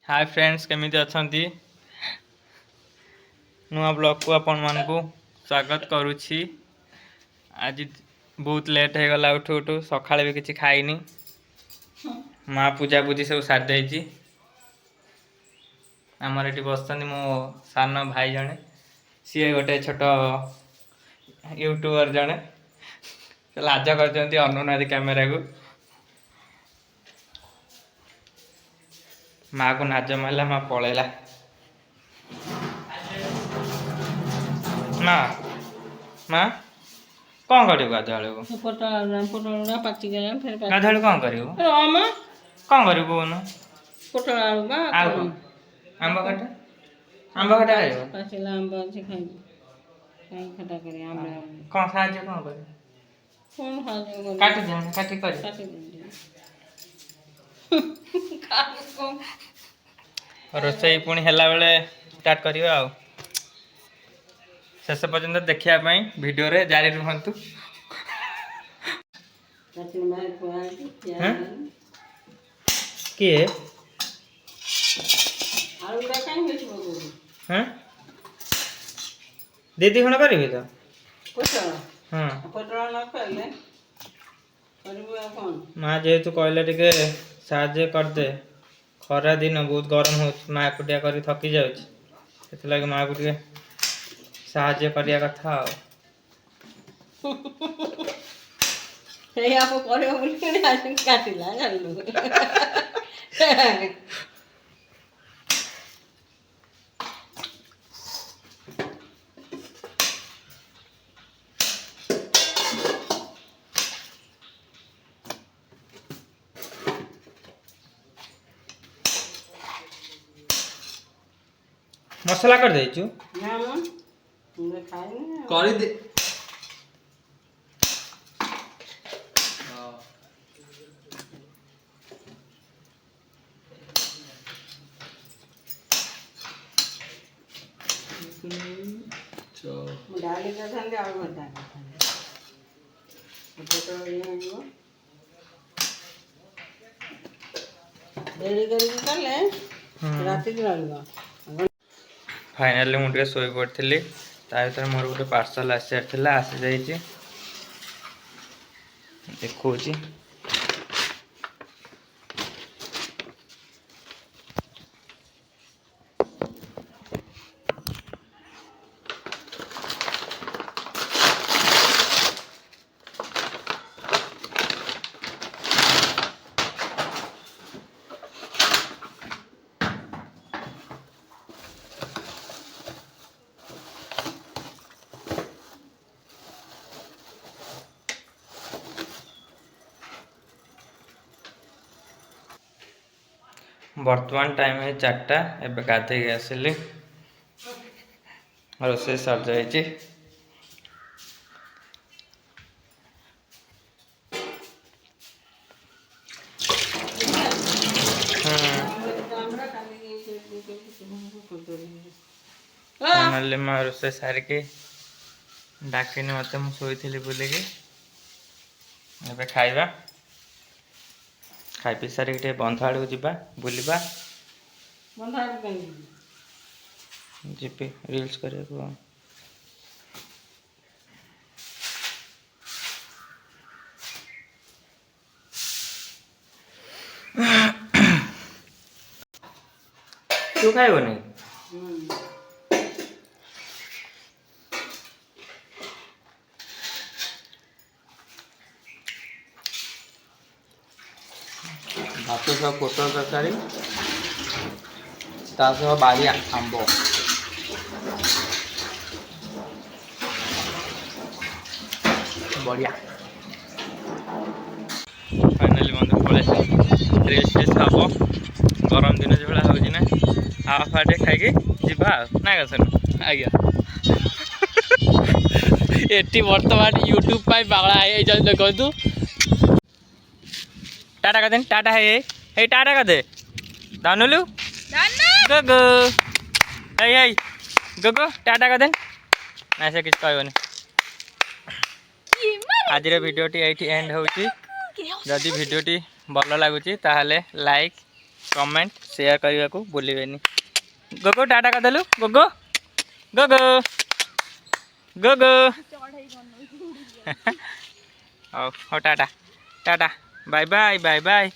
Hi friends केमिति अछंती नुआ blog को आपण मान को स्वागत करुछि। आज बहुत लेट हो गला उठू उठू सकाळे भी किछि खाइनी। माँ पूजा पूजी सब साथ देछि। आमर एटी बसछनी मो सान भाई जणे सी गोटे छोट यूट्यूबर जणे लाज करछंती अनुनादी कैमरा को। माँ को नाज मारला माँ पळेला। माँ माँ कौन करू गाधुआल को पोटल पाची गला फिर गाधुआल कौन करू राम कौन करू कौन पोटल आलू बा आंब खटा आंब खटा खाइबो पाचिला आंब अछि खाइबो काई खटा करी आंब कौन साहाଯ୍य कौन करू कौन खाजो काटी दे काटी कर काटी दे रोसई पुणी हेला बेले स्टार्ट करियो आ शेष पर्यंत देखिया पई वीडियो रे जारी रहंतु। किए आलू ला काई बेच बगो हैं दीदी कोन करबी तो पोटल हां पोटल ना करले करबो कोन मां जेहेतु कहले टिके साहाଯ୍य कर दे खरा दिन बहुत गरम हो मां एकुटिया करी थकी जाउछ सेति लागि मां को टिके साहाଯ୍य करिया कथा हे आप करे बोली आज काटिला जानलो मसाला कर देछु ना मुझे खाई ना करी दे डाली का ठंडे और बता पोटल ये आनिबो देरी करी करले राती रहलबा फाइनली मुझे शोई पड़ी तार मोर गोटे पार्सल आसार आसी जाइए देखो वर्तमान टाइम है 4टा एबे गाधे के आसिली रोसे सर जाइए फाइनली मैं रोसे सारिके डाकिनी मत मुझे शोई बुलिकी एबे खाइबा खाई पी सारे बंधा आड़ को जीवा बुलवा जीपी रील्स करने तू खाइब नहीं भात सह पोटल तरकारी सह बाड़ी आंब बढ़िया फाइनाली बंधु पड़े ड्रेस फ्रेस हम गरम दिन जो भाई होना आफाटे खाई जा ना कसन आज्ञा एटी वर्तमान यूट्यूब पाई पागला है देखो टाटा कर टाटा है ये टाटा कर दे दानुलू गगो हे गगो टाटा कर दे ना से किस कहबनी आज भिडियोटी ये एंड होची जदि भिडियोटी भल लगुच ताहले लाइक कमेंट ସେୟାର କରିବାକୁ ଭୁଲିବେନି। ଗୋଗୋ ଟାଟା କରିଦେଲୁ ଗୋଗୋ ଗୋଗୋ ଗୋଗୋ ହଉ ହଉ ଟାଟା ଟାଟା ବାଇ ବାଇ ବାଇ ବାଇ।